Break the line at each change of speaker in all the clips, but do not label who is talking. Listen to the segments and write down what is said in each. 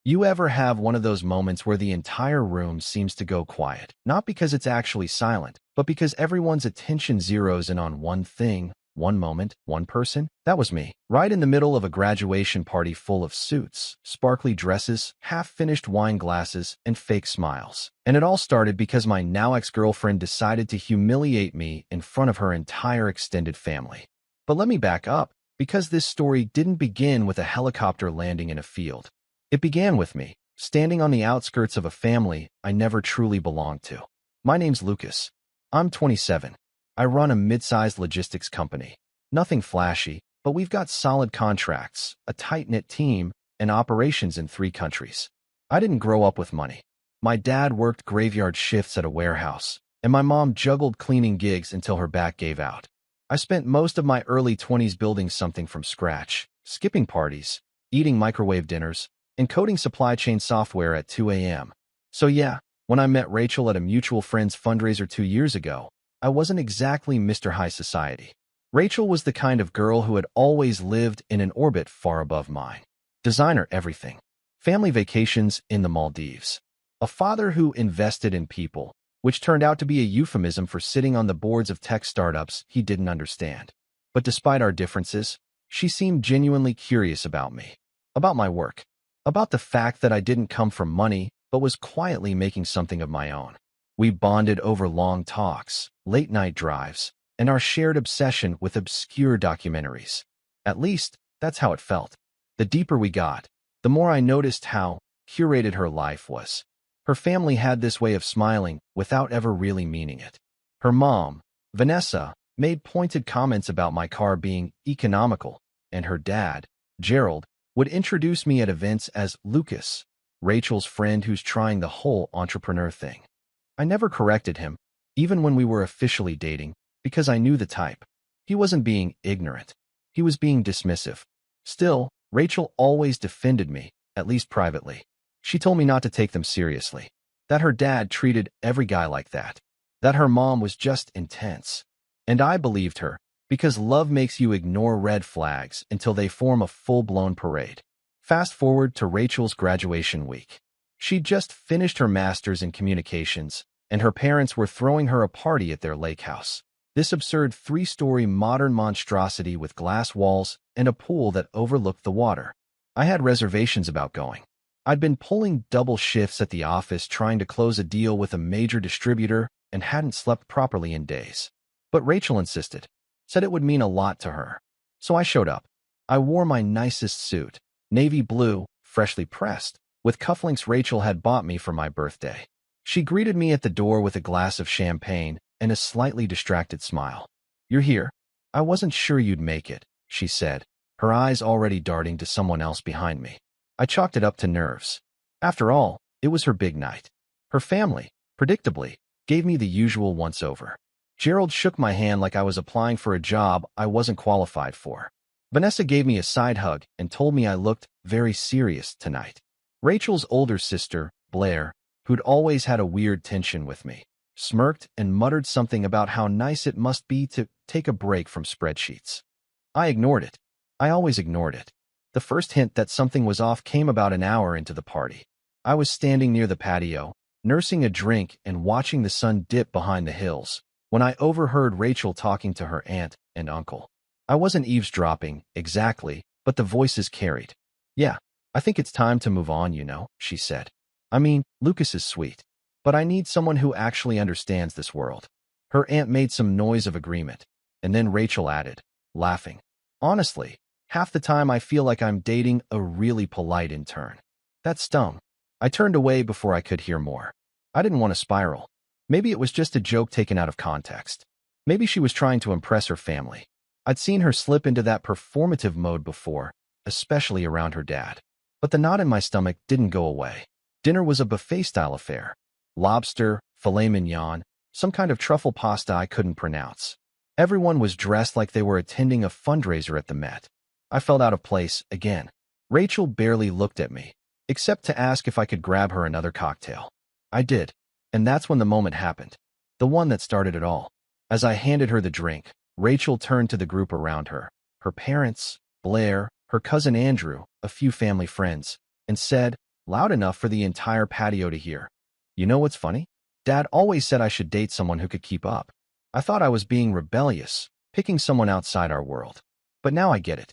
You ever have one of those moments where the entire room seems to go quiet? Not because it's actually silent, but because everyone's attention zeroes in on one thing, one moment, one person? That was me. Right in the middle of a graduation party full of suits, sparkly dresses, half-finished wine glasses, and fake smiles. And it all started because my now ex-girlfriend decided to humiliate me in front of her entire extended family. But let me back up, because this story didn't begin with a helicopter landing in a field. It began with me, standing on the outskirts of a family I never truly belonged to. My name's Lucas. I'm 27. I run a mid-sized logistics company. Nothing flashy, but we've got solid contracts, a tight-knit team, and operations in 3 countries. I didn't grow up with money. My dad worked graveyard shifts at a warehouse, and my mom juggled cleaning gigs until her back gave out. I spent most of my early 20s building something from scratch, skipping parties, eating microwave dinners, and coding supply chain software at 2 a.m. So yeah, when I met Rachel at a mutual friend's fundraiser 2 years ago, I wasn't exactly Mr. High Society. Rachel was the kind of girl who had always lived in an orbit far above mine. Designer everything. Family vacations in the Maldives. A father who invested in people, which turned out to be a euphemism for sitting on the boards of tech startups he didn't understand. But despite our differences, she seemed genuinely curious about me, about my work, about the fact that I didn't come from money, but was quietly making something of my own. We bonded over long talks, late-night drives, and our shared obsession with obscure documentaries. At least, that's how it felt. The deeper we got, the more I noticed how curated her life was. Her family had this way of smiling without ever really meaning it. Her mom, Vanessa, made pointed comments about my car being economical, and her dad, Gerald, would introduce me at events as Lucas, Rachel's friend who's trying the whole entrepreneur thing. I never corrected him, even when we were officially dating, because I knew the type. He wasn't being ignorant. He was being dismissive. Still, Rachel always defended me, at least privately. She told me not to take them seriously, that her dad treated every guy like that her mom was just intense. And I believed her, because love makes you ignore red flags until they form a full-blown parade. Fast forward to Rachel's graduation week. She'd just finished her master's in communications, and her parents were throwing her a party at their lake house. This absurd 3-story modern monstrosity with glass walls and a pool that overlooked the water. I had reservations about going. I'd been pulling double shifts at the office trying to close a deal with a major distributor and hadn't slept properly in days. But Rachel insisted, said it would mean a lot to her. So I showed up. I wore my nicest suit, navy blue, freshly pressed, with cufflinks Rachel had bought me for my birthday. She greeted me at the door with a glass of champagne and a slightly distracted smile. "You're here? I wasn't sure you'd make it," she said, her eyes already darting to someone else behind me. I chalked it up to nerves. After all, it was her big night. Her family, predictably, gave me the usual once-over. Gerald shook my hand like I was applying for a job I wasn't qualified for. Vanessa gave me a side hug and told me I looked very serious tonight. Rachel's older sister, Blair, who'd always had a weird tension with me, smirked and muttered something about how nice it must be to take a break from spreadsheets. I ignored it. I always ignored it. The first hint that something was off came about an hour into the party. I was standing near the patio, nursing a drink and watching the sun dip behind the hills, when I overheard Rachel talking to her aunt and uncle. I wasn't eavesdropping, exactly, but the voices carried. "Yeah, I think it's time to move on, she said. "I mean, Lucas is sweet, but I need someone who actually understands this world." Her aunt made some noise of agreement, and then Rachel added, laughing, "Honestly, half the time I feel like I'm dating a really polite intern." That stung. I turned away before I could hear more. I didn't want to spiral. Maybe it was just a joke taken out of context. Maybe she was trying to impress her family. I'd seen her slip into that performative mode before, especially around her dad. But the knot in my stomach didn't go away. Dinner was a buffet-style affair. Lobster, filet mignon, some kind of truffle pasta I couldn't pronounce. Everyone was dressed like they were attending a fundraiser at the Met. I felt out of place again. Rachel barely looked at me, except to ask if I could grab her another cocktail. I did, and that's when the moment happened. The one that started it all. As I handed her the drink, Rachel turned to the group around her, her parents, Blair, her cousin Andrew, a few family friends, and said, loud enough for the entire patio to hear. You know what's funny? Dad always said I should date someone who could keep up. I thought I was being rebellious, picking someone outside our world. But now I get it.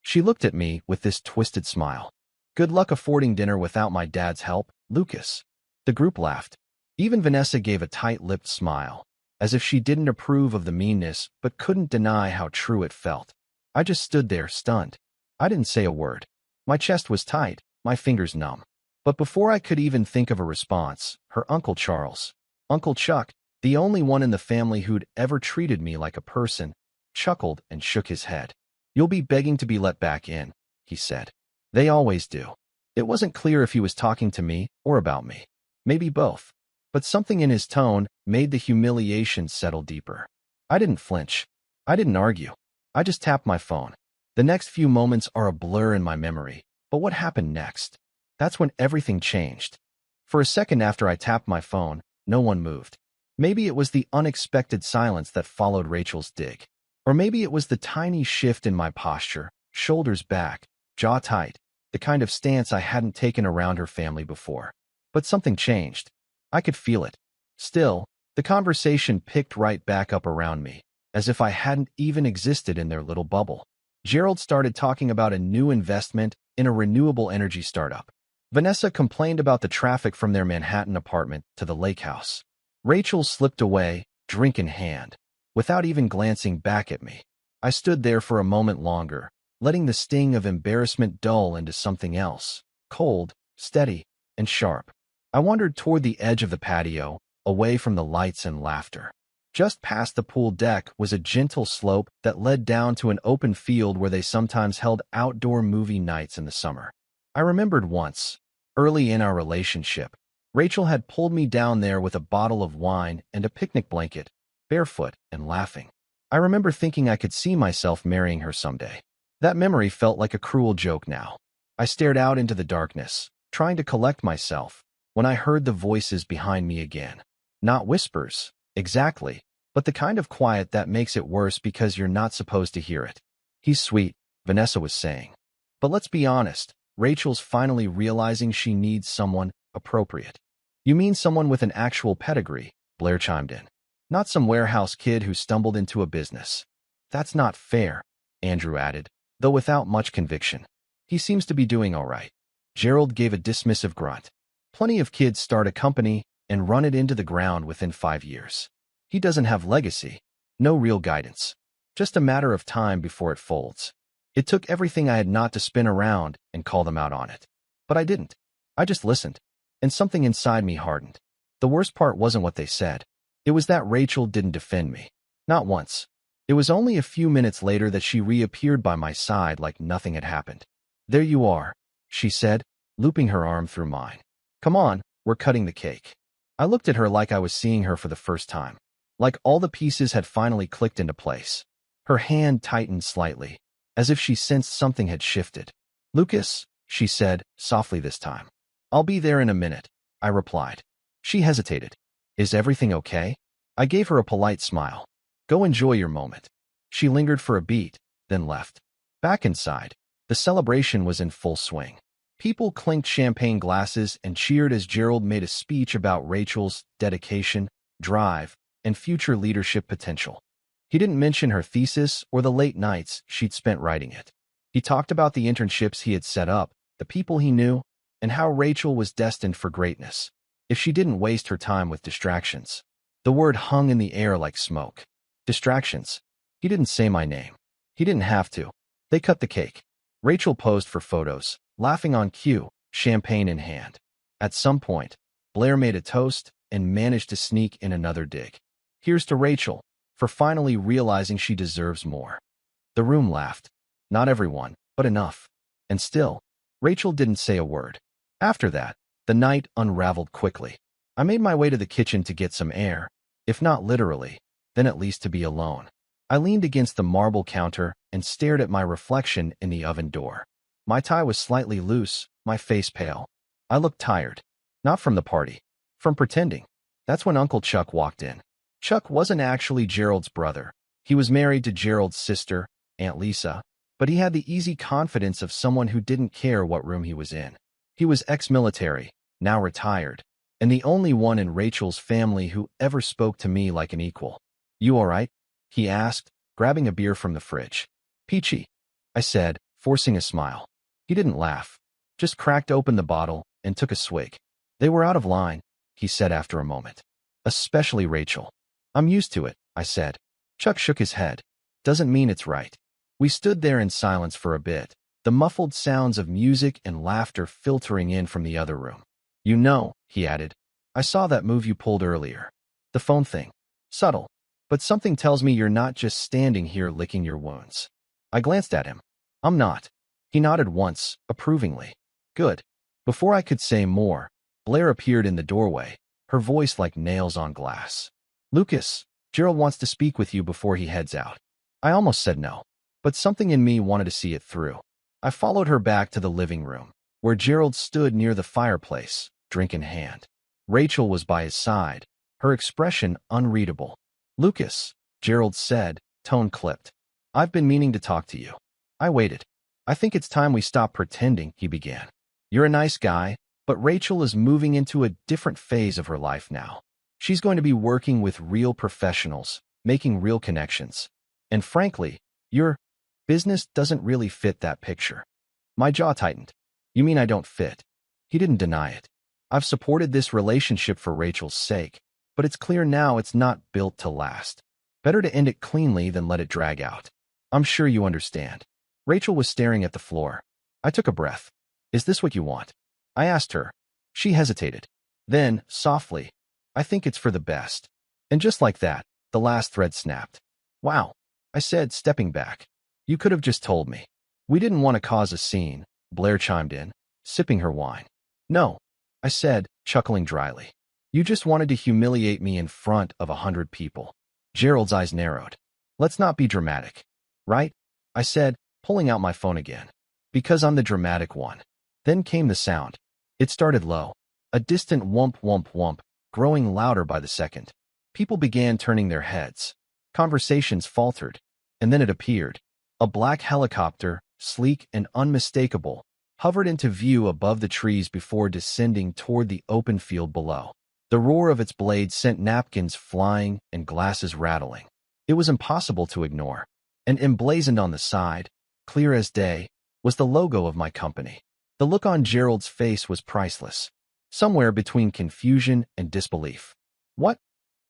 She looked at me with this twisted smile. Good luck affording dinner without my dad's help, Lucas. The group laughed. Even Vanessa gave a tight-lipped smile, as if she didn't approve of the meanness but couldn't deny how true it felt. I just stood there, stunned. I didn't say a word. My chest was tight, my fingers numb. But before I could even think of a response, her Uncle Charles, Uncle Chuck, the only one in the family who'd ever treated me like a person, chuckled and shook his head. You'll be begging to be let back in, he said. They always do. It wasn't clear if he was talking to me or about me. Maybe both. But something in his tone made the humiliation settle deeper. I didn't flinch. I didn't argue. I just tapped my phone. The next few moments are a blur in my memory. But what happened next? That's when everything changed. For a second after I tapped my phone, no one moved. Maybe it was the unexpected silence that followed Rachel's dig. Or maybe it was the tiny shift in my posture, shoulders back, jaw tight, the kind of stance I hadn't taken around her family before. But something changed. I could feel it. Still, the conversation picked right back up around me, as if I hadn't even existed in their little bubble. Gerald started talking about a new investment in a renewable energy startup. Vanessa complained about the traffic from their Manhattan apartment to the lake house. Rachel slipped away, drink in hand, without even glancing back at me. I stood there for a moment longer, letting the sting of embarrassment dull into something else, cold, steady, and sharp. I wandered toward the edge of the patio, away from the lights and laughter. Just past the pool deck was a gentle slope that led down to an open field where they sometimes held outdoor movie nights in the summer. I remembered once, early in our relationship, Rachel had pulled me down there with a bottle of wine and a picnic blanket, barefoot and laughing. I remember thinking I could see myself marrying her someday. That memory felt like a cruel joke now. I stared out into the darkness, trying to collect myself, when I heard the voices behind me again. Not whispers, exactly, but the kind of quiet that makes it worse because you're not supposed to hear it. He's sweet, Vanessa was saying. But let's be honest, Rachel's finally realizing she needs someone appropriate. You mean someone with an actual pedigree, Blair chimed in. Not some warehouse kid who stumbled into a business. That's not fair, Andrew added, though without much conviction. He seems to be doing all right. Gerald gave a dismissive grunt. Plenty of kids start a company and run it into the ground within 5 years. He doesn't have legacy, no real guidance. Just a matter of time before it folds. It took everything I had not to spin around and call them out on it. But I didn't. I just listened. And something inside me hardened. The worst part wasn't what they said. It was that Rachel didn't defend me. Not once. It was only a few minutes later that she reappeared by my side like nothing had happened. There you are, she said, looping her arm through mine. Come on, we're cutting the cake. I looked at her like I was seeing her for the first time. Like all the pieces had finally clicked into place. Her hand tightened slightly, as if she sensed something had shifted. Lucas, she said, softly this time. I'll be there in a minute, I replied. She hesitated. Is everything okay? I gave her a polite smile. Go enjoy your moment. She lingered for a beat, then left. Back inside, the celebration was in full swing. People clinked champagne glasses and cheered as Gerald made a speech about Rachel's dedication, drive, and future leadership potential. He didn't mention her thesis or the late nights she'd spent writing it. He talked about the internships he had set up, the people he knew, and how Rachel was destined for greatness, if she didn't waste her time with distractions. The word hung in the air like smoke. Distractions. He didn't say my name. He didn't have to. They cut the cake. Rachel posed for photos, laughing on cue, champagne in hand. At some point, Blair made a toast and managed to sneak in another dig. Here's to Rachel, for finally realizing she deserves more. The room laughed. Not everyone, but enough. And still, Rachel didn't say a word. After that, the night unraveled quickly. I made my way to the kitchen to get some air, if not literally, then at least to be alone. I leaned against the marble counter and stared at my reflection in the oven door. My tie was slightly loose, my face pale. I looked tired. Not from the party. From pretending. That's when Uncle Chuck walked in. Chuck wasn't actually Gerald's brother. He was married to Gerald's sister, Aunt Lisa, but he had the easy confidence of someone who didn't care what room he was in. He was ex-military, now retired, and the only one in Rachel's family who ever spoke to me like an equal. "You all right?" he asked, grabbing a beer from the fridge. "Peachy," I said, forcing a smile. He didn't laugh, just cracked open the bottle and took a swig. "They were out of line," he said after a moment. "Especially Rachel." "I'm used to it," I said. Chuck shook his head. "Doesn't mean it's right." We stood there in silence for a bit, the muffled sounds of music and laughter filtering in from the other room. "You know," he added, "I saw that move you pulled earlier. The phone thing. Subtle. But something tells me you're not just standing here licking your wounds." I glanced at him. "I'm not." He nodded once, approvingly. "Good." Before I could say more, Blair appeared in the doorway, her voice like nails on glass. "Lucas, Gerald wants to speak with you before he heads out." I almost said no, but something in me wanted to see it through. I followed her back to the living room, where Gerald stood near the fireplace, drink in hand. Rachel was by his side, her expression unreadable. "Lucas," Gerald said, tone clipped. "I've been meaning to talk to you." I waited. "I think it's time we stop pretending," he began. "You're a nice guy, but Rachel is moving into a different phase of her life now. She's going to be working with real professionals, making real connections. And frankly, your business doesn't really fit that picture." My jaw tightened. "You mean I don't fit?" He didn't deny it. "I've supported this relationship for Rachel's sake, but it's clear now it's not built to last. Better to end it cleanly than let it drag out. I'm sure you understand." Rachel was staring at the floor. I took a breath. "Is this what you want?" I asked her. She hesitated. Then, softly, "I think it's for the best." And just like that, the last thread snapped. "Wow," I said, stepping back. "You could have just told me." "We didn't want to cause a scene," Blair chimed in, sipping her wine. "No," I said, chuckling dryly. "You just wanted to humiliate me in front of 100 people." Gerald's eyes narrowed. "Let's not be dramatic." "Right?" I said, pulling out my phone again. "Because I'm the dramatic one." Then came the sound. It started low, a distant whump whump whump, growing louder by the second. People began turning their heads. Conversations faltered, and then it appeared. A black helicopter, sleek and unmistakable, hovered into view above the trees before descending toward the open field below. The roar of its blades sent napkins flying and glasses rattling. It was impossible to ignore, and emblazoned on the side, clear as day, was the logo of my company. The look on Gerald's face was priceless, somewhere between confusion and disbelief. "What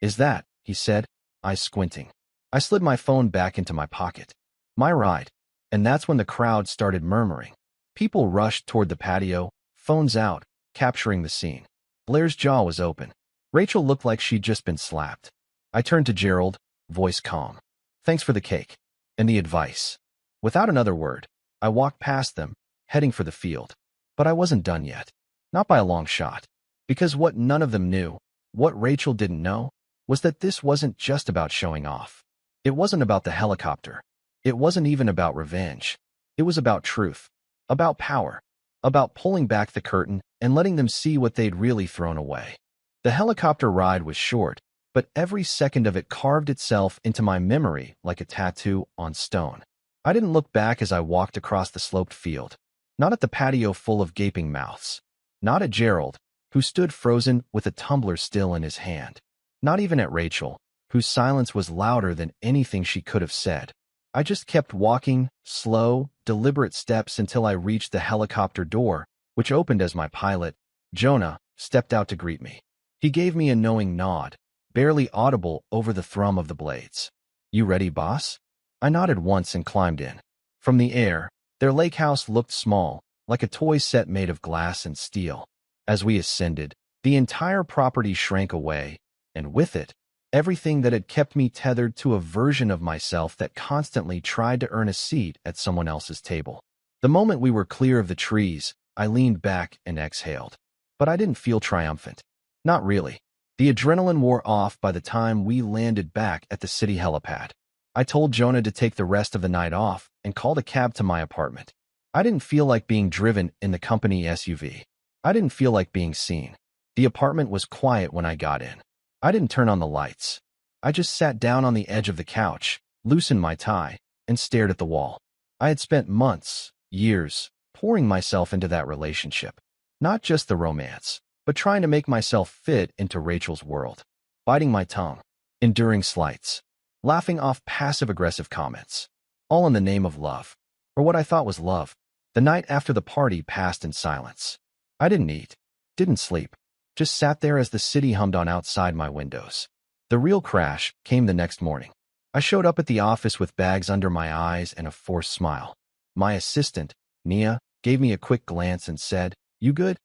is that?" he said, eyes squinting. I slid my phone back into my pocket. "My ride." And that's when the crowd started murmuring. People rushed toward the patio, phones out, capturing the scene. Blair's jaw was open. Rachel looked like she'd just been slapped. I turned to Gerald, voice calm. "Thanks for the cake. And the advice." Without another word, I walked past them, heading for the field. But I wasn't done yet. Not by a long shot. Because what none of them knew, what Rachel didn't know, was that this wasn't just about showing off. It wasn't about the helicopter. It wasn't even about revenge. It was about truth, about power, about pulling back the curtain and letting them see what they'd really thrown away. The helicopter ride was short, but every second of it carved itself into my memory like a tattoo on stone. I didn't look back as I walked across the sloped field. Not at the patio full of gaping mouths. Not at Gerald, who stood frozen with a tumbler still in his hand. Not even at Rachel, whose silence was louder than anything she could have said. I just kept walking, slow, deliberate steps until I reached the helicopter door, which opened as my pilot, Jonah, stepped out to greet me. He gave me a knowing nod, barely audible over the thrum of the blades. "You ready, boss?" I nodded once and climbed in. From the air, their lake house looked small, like a toy set made of glass and steel. As we ascended, the entire property shrank away, and with it, everything that had kept me tethered to a version of myself that constantly tried to earn a seat at someone else's table. The moment we were clear of the trees, I leaned back and exhaled. But I didn't feel triumphant. Not really. The adrenaline wore off by the time we landed back at the city helipad. I told Jonah to take the rest of the night off and called a cab to my apartment. I didn't feel like being driven in the company SUV. I didn't feel like being seen. The apartment was quiet when I got in. I didn't turn on the lights. I just sat down on the edge of the couch, loosened my tie, and stared at the wall. I had spent months, years, pouring myself into that relationship. Not just the romance, but trying to make myself fit into Rachel's world. Biting my tongue, enduring slights, laughing off passive-aggressive comments. All in the name of love. Or what I thought was love. The night after the party passed in silence. I didn't eat, didn't sleep, just sat there as the city hummed on outside my windows. The real crash came the next morning. I showed up at the office with bags under my eyes and a forced smile. My assistant, Nia, gave me a quick glance and said, "You good?"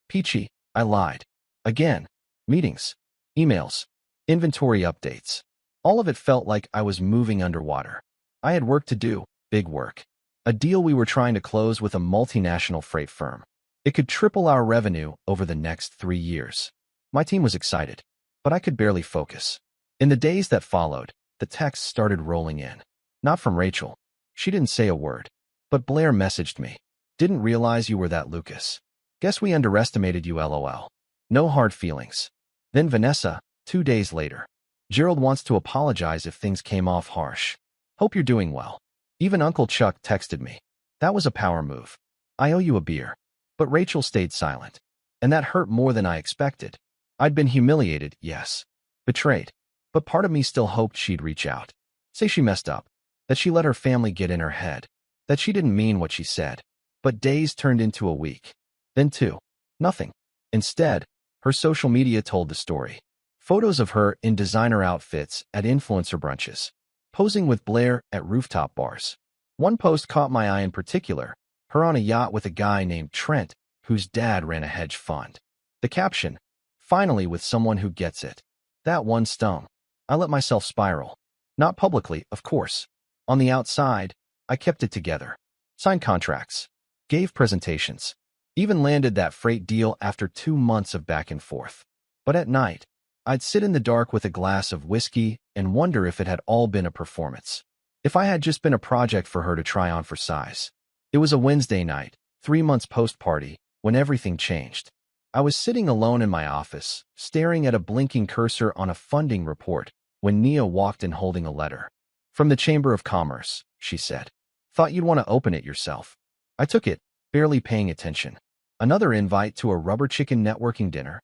"Peachy," I lied. Again. Meetings, emails, inventory updates. All of it felt like I was moving underwater. I had work to do, big work. A deal we were trying to close with a multinational freight firm. It could triple our revenue over the next 3 years. My team was excited, but I could barely focus. In the days that followed, the texts started rolling in. Not from Rachel. She didn't say a word. But Blair messaged me. "Didn't realize you were that Lucas. Guess we underestimated you, LOL. No hard feelings." Then Vanessa, 2 days later. "Gerald wants to apologize if things came off harsh. Hope you're doing well." Even Uncle Chuck texted me. That was a power move. "I owe you a beer." But Rachel stayed silent. And that hurt more than I expected. I'd been humiliated, yes. Betrayed. But part of me still hoped she'd reach out. Say she messed up. That she let her family get in her head. That she didn't mean what she said. But days turned into a week. Then 2. Nothing. Instead, her social media told the story. Photos of her in designer outfits at influencer brunches. Posing with Blair at rooftop bars. One post caught my eye in particular. Her on a yacht with a guy named Trent, whose dad ran a hedge fund. The caption, "Finally with someone who gets it." That one stung. I let myself spiral. Not publicly, of course. On the outside, I kept it together. Signed contracts. Gave presentations. Even landed that freight deal after 2 months of back and forth. But at night, I'd sit in the dark with a glass of whiskey and wonder if it had all been a performance. If I had just been a project for her to try on for size. It was a Wednesday night, 3 months post-party, when everything changed. I was sitting alone in my office, staring at a blinking cursor on a funding report, when Nia walked in holding a letter. "From the Chamber of Commerce," she said. "Thought you'd want to open it yourself." I took it, barely paying attention. "Another invite to a rubber chicken networking dinner?"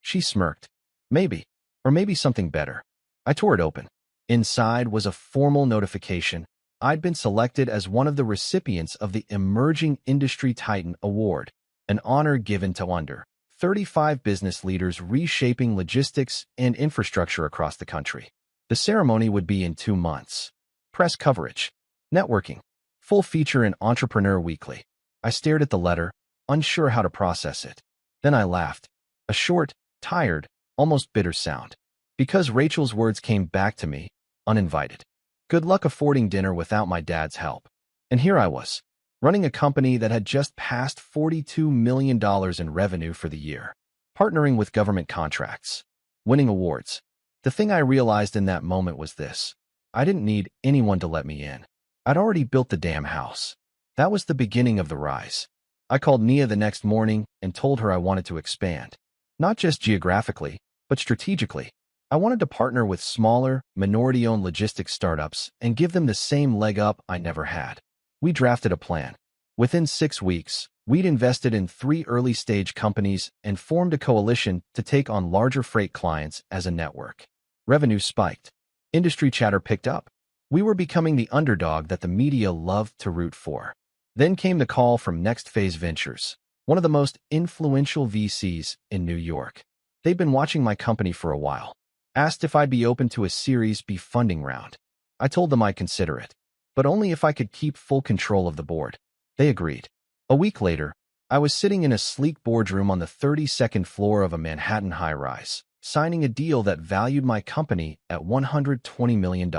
She smirked. "Maybe. Or maybe something better." I tore it open. Inside was a formal notification. I'd been selected as one of the recipients of the Emerging Industry Titan Award, an honor given to under 35 business leaders reshaping logistics and infrastructure across the country. The ceremony would be in 2 months. Press coverage. Networking. Full feature in Entrepreneur Weekly. I stared at the letter, unsure how to process it. Then I laughed. A short, tired, almost bitter sound. Because Rachel's words came back to me, uninvited. Good luck affording dinner without my dad's help. And here I was, running a company that had just passed $42 million in revenue for the year, partnering with government contracts, winning awards. The thing I realized in that moment was this. I didn't need anyone to let me in. I'd already built the damn house. That was the beginning of the rise. I called Nia the next morning and told her I wanted to expand. Not just geographically, but strategically. I wanted to partner with smaller, minority-owned logistics startups and give them the same leg up I never had. We drafted a plan. Within 6 weeks, we'd invested in 3 early-stage companies and formed a coalition to take on larger freight clients as a network. Revenue spiked. Industry chatter picked up. We were becoming the underdog that the media loved to root for. Then came the call from Next Phase Ventures, one of the most influential VCs in New York. They'd been watching my company for a while. Asked if I'd be open to a Series B funding round. I told them I'd consider it, but only if I could keep full control of the board. They agreed. A week later, I was sitting in a sleek boardroom on the 32nd floor of a Manhattan high-rise, signing a deal that valued my company at $120 million.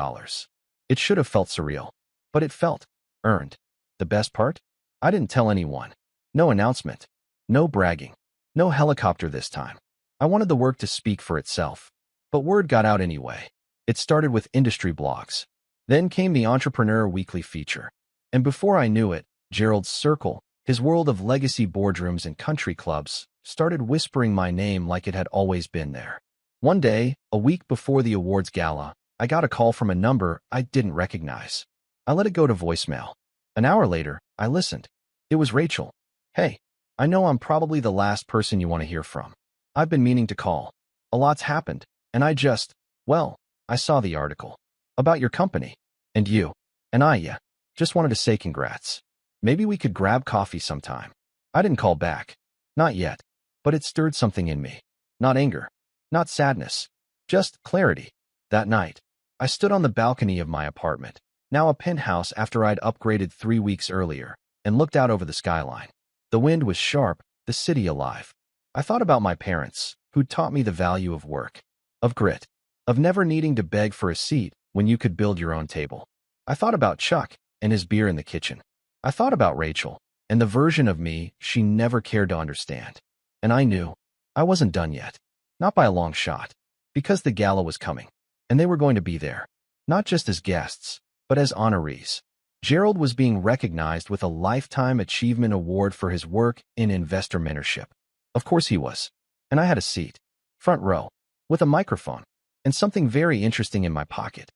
It should have felt surreal, but it felt earned. The best part? I didn't tell anyone. No announcement. No bragging. No helicopter this time. I wanted the work to speak for itself. But word got out anyway. It started with industry blogs. Then came the Entrepreneur Weekly feature. And before I knew it, Gerald's circle, his world of legacy boardrooms and country clubs, started whispering my name like it had always been there. One day, a week before the awards gala, I got a call from a number I didn't recognize. I let it go to voicemail. An hour later, I listened. It was Rachel. "Hey, I know I'm probably the last person you want to hear from. I've been meaning to call. A lot's happened, and well, I saw the article about your company, and you, and yeah, just wanted to say congrats. Maybe we could grab coffee sometime. I didn't call back. Not yet, but it stirred something in me. Not anger, not sadness, just clarity. That night, I stood on the balcony of my apartment, now a penthouse after I'd upgraded 3 weeks earlier, and looked out over the skyline. The wind was sharp, the city alive. I thought about my parents, who'd taught me the value of work, of grit, of never needing to beg for a seat when you could build your own table. I thought about Chuck and his beer in the kitchen. I thought about Rachel and the version of me she never cared to understand. And I knew I wasn't done yet. Not by a long shot. Because the gala was coming, and they were going to be there. Not just as guests, but as honorees. Gerald was being recognized with a Lifetime Achievement Award for his work in investor mentorship. Of course he was. And I had a seat, front row, with a microphone, and something very interesting in my pocket.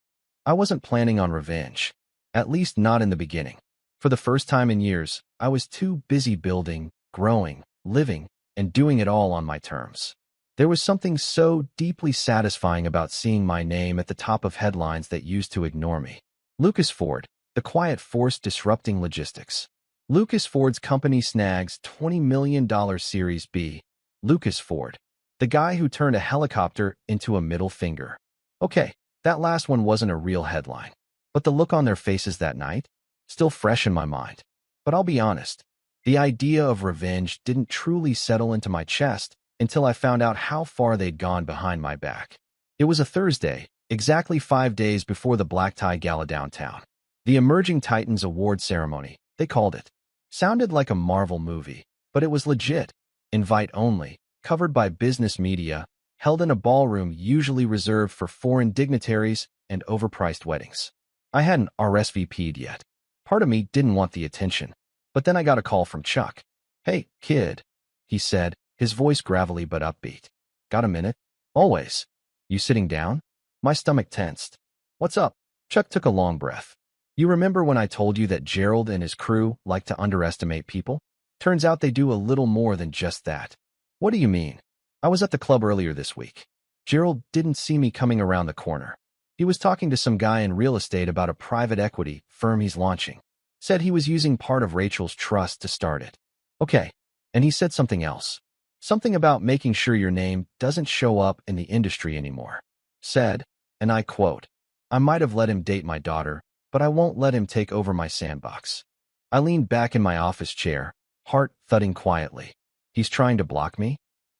I wasn't planning on revenge, at least not in the beginning. For the first time in years, I was too busy building, growing, living, and doing it all on my terms. There was something so deeply satisfying about seeing my name at the top of headlines that used to ignore me. Lucas Ford, the quiet force disrupting logistics. Lucas Ford's company snags $20 million Series B. Lucas Ford, the guy who turned a helicopter into a middle finger. Okay, that last one wasn't a real headline, but the look on their faces that night, still fresh in my mind. But I'll be honest, the idea of revenge didn't truly settle into my chest until I found out how far they'd gone behind my back. It was a Thursday, exactly 5 days before the black tie gala downtown. The Emerging Titans Award ceremony, they called it. Sounded like a Marvel movie, but it was legit. Invite only, covered by business media, held in a ballroom usually reserved for foreign dignitaries and overpriced weddings. I hadn't RSVP'd yet. Part of me didn't want the attention, but then I got a call from Chuck. "Hey, kid," he said, his voice gravelly but upbeat. "Got a minute?" "Always." "You sitting down?" My stomach tensed. "What's up?" Chuck took a long breath. "You remember when I told you that Gerald and his crew like to underestimate people? Turns out they do a little more than just that." "What do you mean?" "I was at the club earlier this week. Gerald didn't see me coming around the corner. He was talking to some guy in real estate about a private equity firm he's launching. Said he was using part of Rachel's trust to start it. Okay, and he said something else. Something about making sure your name doesn't show up in the industry anymore. Said, and I quote, 'I might have let him date my daughter, but I won't let him take over my sandbox.' I leaned back in my office chair, heart thudding quietly. He's trying to block me?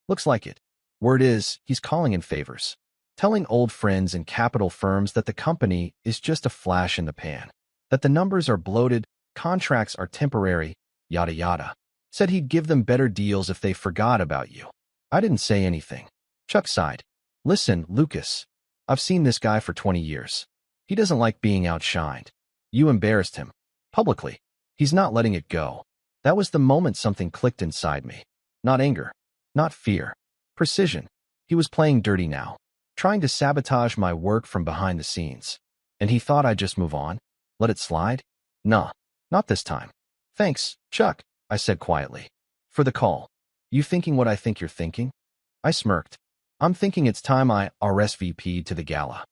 Looks like it. Word is, he's calling in favors. Telling old friends and capital firms that the company is just a flash in the pan. That the numbers are bloated, contracts are temporary, yada yada. Said he'd give them better deals if they forgot about you. I didn't say anything. Chuck sighed. "Listen, Lucas, I've seen this guy for 20 years. He doesn't like being outshined. You embarrassed him. Publicly. He's not letting it go." That was the moment something clicked inside me. Not anger. Not fear. Precision. He was playing dirty now. Trying to sabotage my work from behind the scenes. And he thought I'd just move on? Let it slide? Nah, not this time. "Thanks, Chuck," I said quietly. "For the call. You thinking what I think you're thinking?" I smirked. "I'm thinking it's time I RSVP'd to the gala."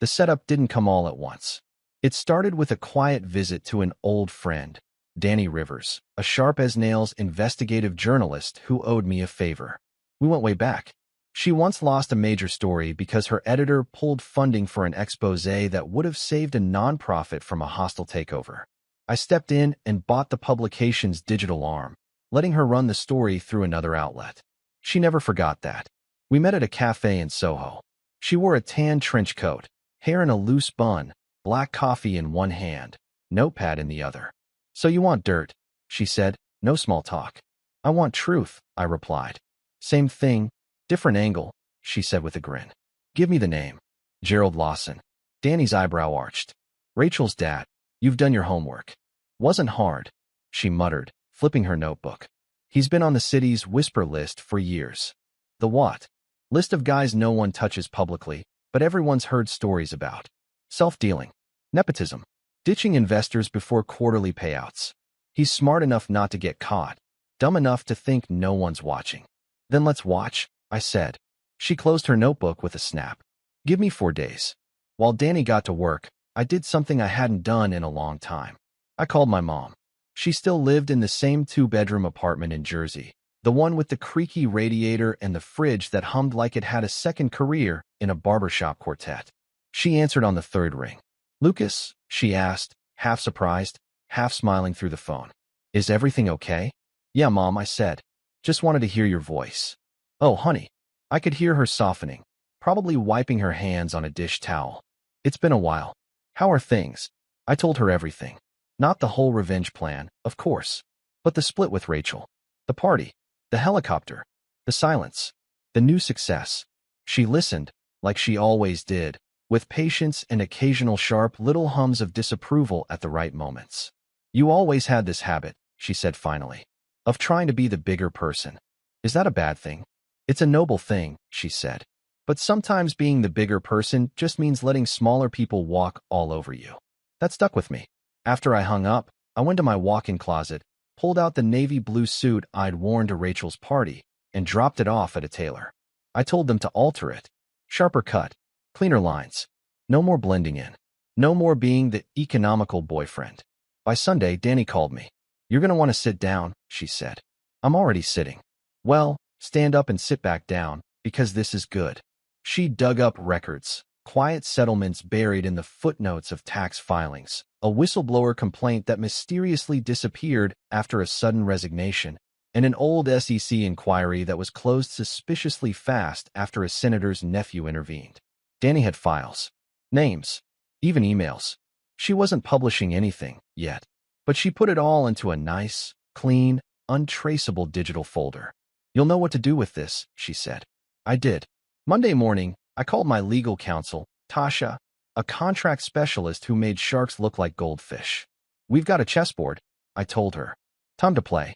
The setup didn't come all at once. It started with a quiet visit to an old friend, Danny Rivers, a sharp-as-nails investigative journalist who owed me a favor. We went way back. She once lost a major story because her editor pulled funding for an expose that would have saved a nonprofit from a hostile takeover. I stepped in and bought the publication's digital arm, letting her run the story through another outlet. She never forgot that. We met at a cafe in Soho. She wore a tan trench coat, hair in a loose bun, black coffee in one hand, notepad in the other. "So you want dirt," she said, "no small talk." "I want truth," I replied. "Same thing, different angle," she said with a grin. "Give me the name." "Gerald Lawson." Danny's eyebrow arched. "Rachel's dad. You've done your homework." "Wasn't hard," she muttered, flipping her notebook. "He's been on the city's whisper list for years." "The what?" "List of guys no one touches publicly, but everyone's heard stories about. Self-dealing. Nepotism. Ditching investors before quarterly payouts. He's smart enough not to get caught. Dumb enough to think no one's watching. Then let's watch, I said. She closed her notebook with a snap. Give me 4 days. While Danny got to work, I did something I hadn't done in a long time. I called my mom. She still lived in the same 2-bedroom apartment in Jersey, the one with the creaky radiator and the fridge that hummed like it had a second career in a barbershop quartet. She answered on the 3rd ring. Lucas, she asked, half surprised, half smiling through the phone. Is everything okay? Yeah, Mom, I said. Just wanted to hear your voice. Oh, honey. I could hear her softening, probably wiping her hands on a dish towel. It's been a while. How are things? I told her everything. Not the whole revenge plan, of course, but the split with Rachel, the party, the helicopter, the silence, the new success. She listened, like she always did, with patience and occasional sharp little hums of disapproval at the right moments. You always had this habit, she said finally, of trying to be the bigger person. Is that a bad thing? It's a noble thing, she said. But sometimes being the bigger person just means letting smaller people walk all over you. That stuck with me. After I hung up, I went to my walk-in closet, pulled out the navy blue suit I'd worn to Rachel's party, and dropped it off at a tailor. I told them to alter it. Sharper cut, cleaner lines. No more blending in. No more being the economical boyfriend. By Sunday, Danny called me. You're going to want to sit down, she said. I'm already sitting. Well, stand up and sit back down, because this is good. She dug up records, quiet settlements buried in the footnotes of tax filings, a whistleblower complaint that mysteriously disappeared after a sudden resignation, and an old SEC inquiry that was closed suspiciously fast after a senator's nephew intervened. Danny had files, names, even emails. She wasn't publishing anything yet, but she put it all into a nice, clean, untraceable digital folder. You'll know what to do with this, she said. I did. Monday morning, I called my legal counsel, Tasha, a contract specialist who made sharks look like goldfish. We've got a chessboard, I told her. Time to play.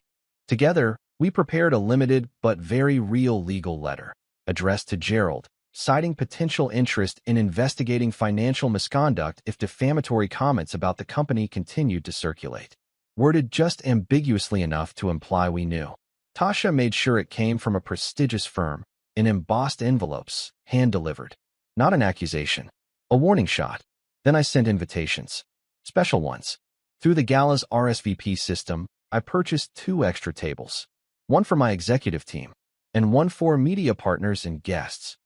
Together, we prepared a limited but very real legal letter, addressed to Gerald, citing potential interest in investigating financial misconduct if defamatory comments about the company continued to circulate. Worded just ambiguously enough to imply we knew. Tasha made sure it came from a prestigious firm, in embossed envelopes, hand-delivered. Not an accusation. A warning shot. Then I sent invitations. Special ones. Through the gala's RSVP system, I purchased 2 extra tables. One for my executive team, and one for media partners and guests.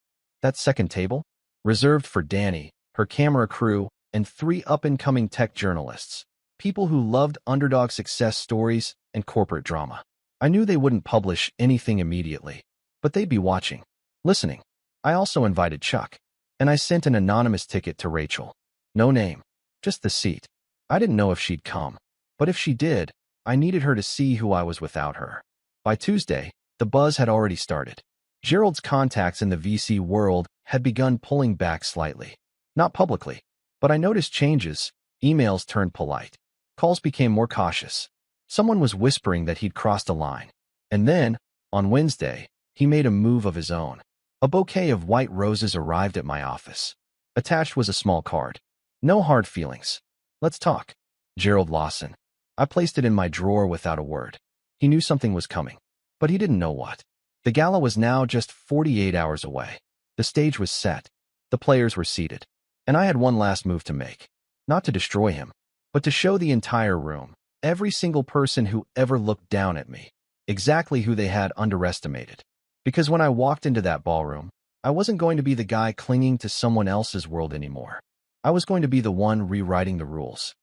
That second table? Reserved for Danny, her camera crew, and 3 up-and-coming tech journalists. People who loved underdog success stories and corporate drama. I knew they wouldn't publish anything immediately, but they'd be watching, listening. I also invited Chuck, and I sent an anonymous ticket to Rachel. No name, just the seat. I didn't know if she'd come, but if she did, I needed her to see who I was without her. By Tuesday, the buzz had already started. Gerald's contacts in the VC world had begun pulling back slightly. Not publicly, but I noticed changes. Emails turned polite. Calls became more cautious. Someone was whispering that he'd crossed a line. And then, on Wednesday, he made a move of his own. A bouquet of white roses arrived at my office. Attached was a small card. No hard feelings. Let's talk. Gerald Lawson. I placed it in my drawer without a word. He knew something was coming, but he didn't know what. The gala was now just 48 hours away. The stage was set. The players were seated. And I had one last move to make. Not to destroy him, but to show the entire room, every single person who ever looked down at me, exactly who they had underestimated. Because when I walked into that ballroom, I wasn't going to be the guy clinging to someone else's world anymore. I was going to be the one rewriting the rules.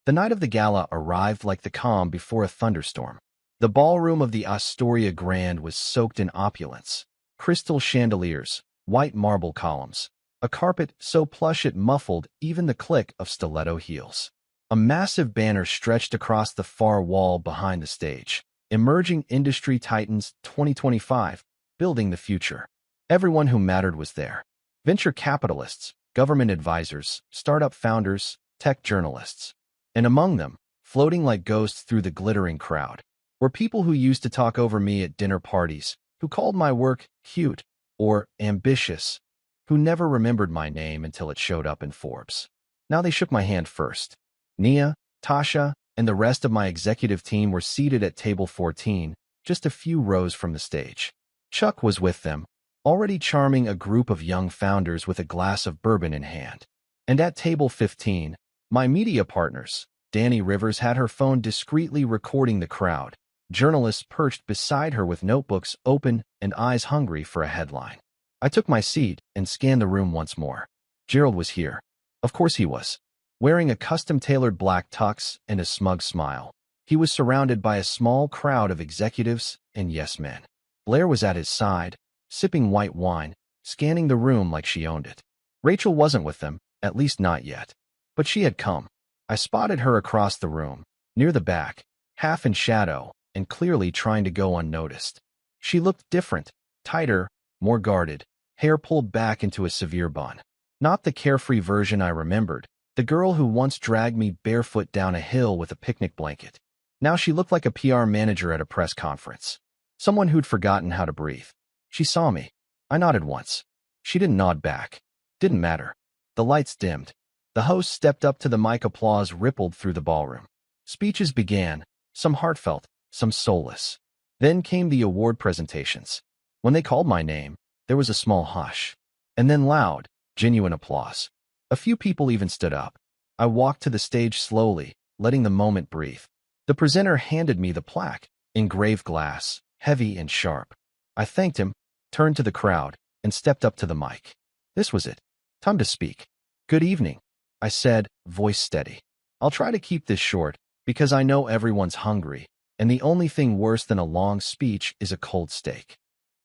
The night of the gala arrived like the calm before a thunderstorm. The ballroom of the Astoria Grand was soaked in opulence. Crystal chandeliers, white marble columns, a carpet so plush it muffled even the click of stiletto heels. A massive banner stretched across the far wall behind the stage. Emerging Industry Titans 2025, Building the Future. Everyone who mattered was there. Venture capitalists, government advisors, startup founders, tech journalists. And among them, floating like ghosts through the glittering crowd, were people who used to talk over me at dinner parties, who called my work cute or ambitious, who never remembered my name until it showed up in Forbes. Now they shook my hand first. Nia, Tasha, and the rest of my executive team were seated at table 14, just a few rows from the stage. Chuck was with them, already charming a group of young founders with a glass of bourbon in hand. And at table 15, my media partners, Danny Rivers had her phone discreetly recording the crowd, journalists perched beside her with notebooks open and eyes hungry for a headline. I took my seat and scanned the room once more. Gerald was here. Of course he was. Wearing a custom-tailored black tux and a smug smile, he was surrounded by a small crowd of executives and yes-men. Blair was at his side, sipping white wine, scanning the room like she owned it. Rachel wasn't with them, at least not yet. But she had come. I spotted her across the room, near the back, half in shadow, and clearly trying to go unnoticed. She looked different, tighter, more guarded, hair pulled back into a severe bun. Not the carefree version I remembered, the girl who once dragged me barefoot down a hill with a picnic blanket. Now she looked like a PR manager at a press conference. Someone who'd forgotten how to breathe. She saw me. I nodded once. She didn't nod back. Didn't matter. The lights dimmed. The host stepped up to the mic. Applause rippled through the ballroom. Speeches began, some heartfelt, some soulless. Then came the award presentations. When they called my name, there was a small hush. And then loud, genuine applause. A few people even stood up. I walked to the stage slowly, letting the moment breathe. The presenter handed me the plaque, engraved glass, heavy and sharp. I thanked him, turned to the crowd, and stepped up to the mic. This was it. Time to speak. Good evening, I said, voice steady. I'll try to keep this short, because I know everyone's hungry, and the only thing worse than a long speech is a cold steak.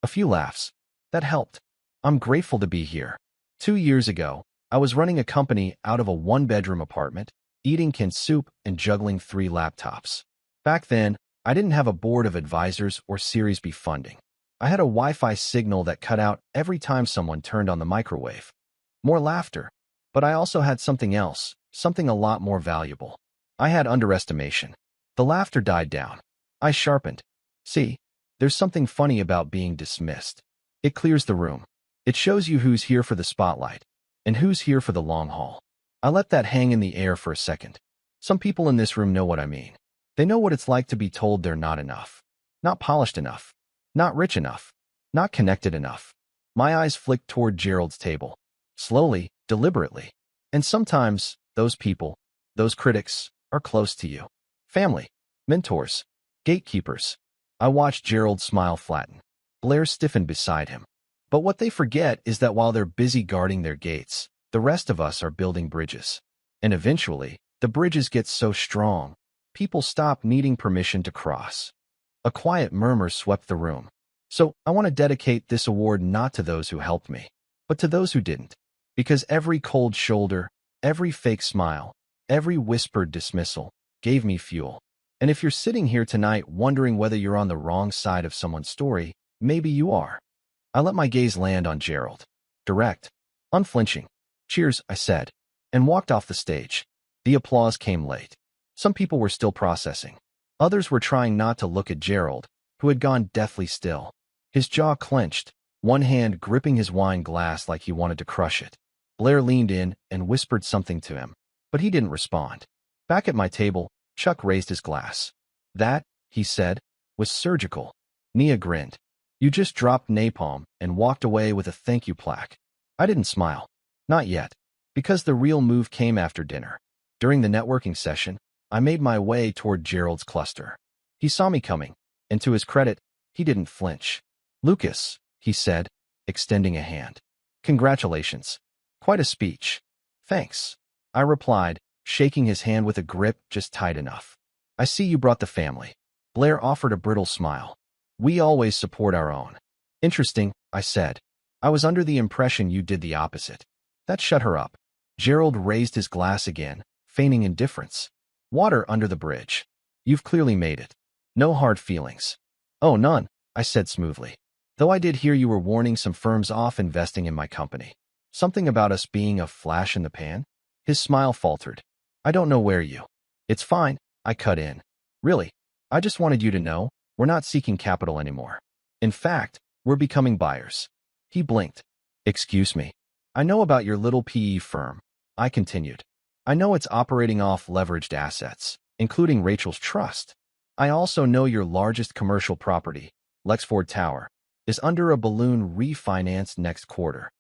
A few laughs. That helped. I'm grateful to be here. 2 years ago, I was running a company out of a one-bedroom apartment, eating canned soup and juggling 3 laptops. Back then, I didn't have a board of advisors or Series B funding. I had a Wi-Fi signal that cut out every time someone turned on the microwave. More laughter. But I also had something else, something a lot more valuable. I had underestimation. The laughter died down. I sharpened. See, there's something funny about being dismissed. It clears the room. It shows you who's here for the spotlight and who's here for the long haul. I let that hang in the air for a second. Some people in this room know what I mean. They know what it's like to be told they're not enough, not polished enough, not rich enough, not connected enough. My eyes flicked toward Gerald's table, slowly, deliberately. And sometimes, those people, those critics, are close to you. Family, mentors, gatekeepers. I watched Gerald smile flatten. Blair stiffened beside him. But what they forget is that while they're busy guarding their gates, the rest of us are building bridges. And eventually, the bridges get so strong, people stop needing permission to cross. A quiet murmur swept the room. So, I want to dedicate this award not to those who helped me, but to those who didn't. Because every cold shoulder, every fake smile, every whispered dismissal, gave me fuel. And if you're sitting here tonight wondering whether you're on the wrong side of someone's story, maybe you are. I let my gaze land on Gerald. Direct. Unflinching. Cheers, I said, and walked off the stage. The applause came late. Some people were still processing. Others were trying not to look at Gerald, who had gone deathly still. His jaw clenched, one hand gripping his wine glass like he wanted to crush it. Blair leaned in and whispered something to him, but he didn't respond. Back at my table, Chuck raised his glass. That, he said, was surgical. Nia grinned. You just dropped napalm and walked away with a thank you plaque. I didn't smile. Not yet. Because the real move came after dinner. During the networking session, I made my way toward Gerald's cluster. He saw me coming, and to his credit, he didn't flinch. Lucas, he said, extending a hand. Congratulations. Quite a speech. Thanks. I replied, shaking his hand with a grip just tight enough. I see you brought the family. Blair offered a brittle smile. We always support our own. Interesting, I said. I was under the impression you did the opposite. That shut her up. Gerald raised his glass again, feigning indifference. Water under the bridge. You've clearly made it. No hard feelings. Oh, none, I said smoothly. Though I did hear you were warning some firms off investing in my company. Something about us being a flash in the pan? His smile faltered. I don't know where you. It's fine, I cut in. Really, I just wanted you to know, we're not seeking capital anymore. In fact, we're becoming buyers. He blinked. Excuse me. I know about your little PE firm, I continued. I know it's operating off leveraged assets, including Rachel's trust. I also know your largest commercial property, Lexford Tower, is under a balloon refinance next quarter.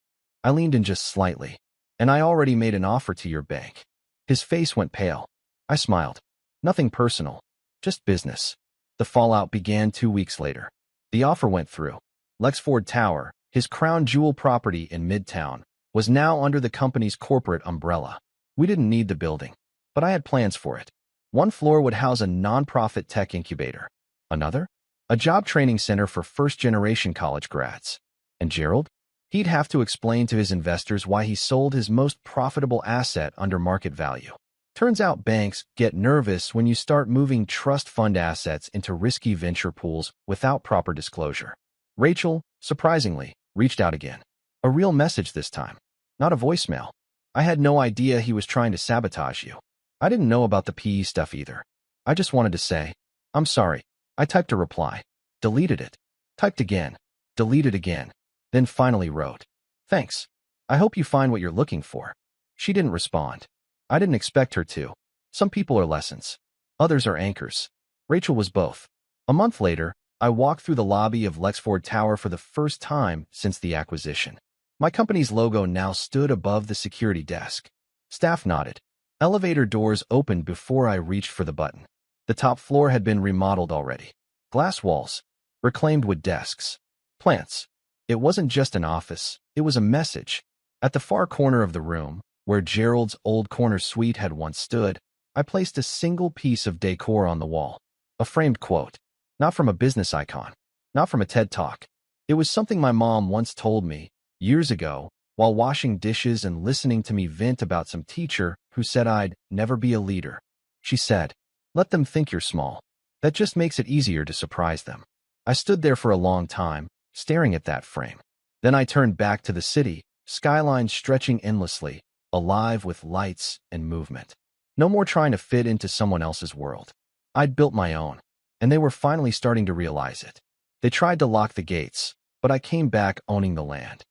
I leaned in just slightly. And I already made an offer to your bank. His face went pale. I smiled. Nothing personal, just business. The fallout began 2 weeks later. The offer went through. Lexford Tower, his crown jewel property in Midtown, was now under the company's corporate umbrella. We didn't need the building, but I had plans for it. One floor would house a nonprofit tech incubator. Another? A job training center for first-generation college grads. And Gerald? He'd have to explain to his investors why he sold his most profitable asset under market value. Turns out banks get nervous when you start moving trust fund assets into risky venture pools without proper disclosure. Rachel, surprisingly, reached out again. A real message this time, not a voicemail. I had no idea he was trying to sabotage you. I didn't know about the PE stuff either. I just wanted to say, I'm sorry. I typed a reply, deleted it, typed again, deleted again, then finally wrote, thanks. I hope you find what you're looking for. She didn't respond. I didn't expect her to. Some people are lessons. Others are anchors. Rachel was both. A month later, I walked through the lobby of Lexford Tower for the first time since the acquisition. My company's logo now stood above the security desk. Staff nodded. Elevator doors opened before I reached for the button. The top floor had been remodeled already. Glass walls, reclaimed wood desks, plants. It wasn't just an office, it was a message. At the far corner of the room, where Gerald's old corner suite had once stood, I placed a single piece of decor on the wall. A framed quote. Not from a business icon. Not from a TED Talk. It was something my mom once told me, years ago, while washing dishes and listening to me vent about some teacher who said I'd never be a leader. She said, let them think you're small. That just makes it easier to surprise them. I stood there for a long time, staring at that frame. Then I turned back to the city, skyline stretching endlessly, alive with lights and movement. No more trying to fit into someone else's world. I'd built my own, and they were finally starting to realize it. They tried to lock the gates, but I came back owning the land.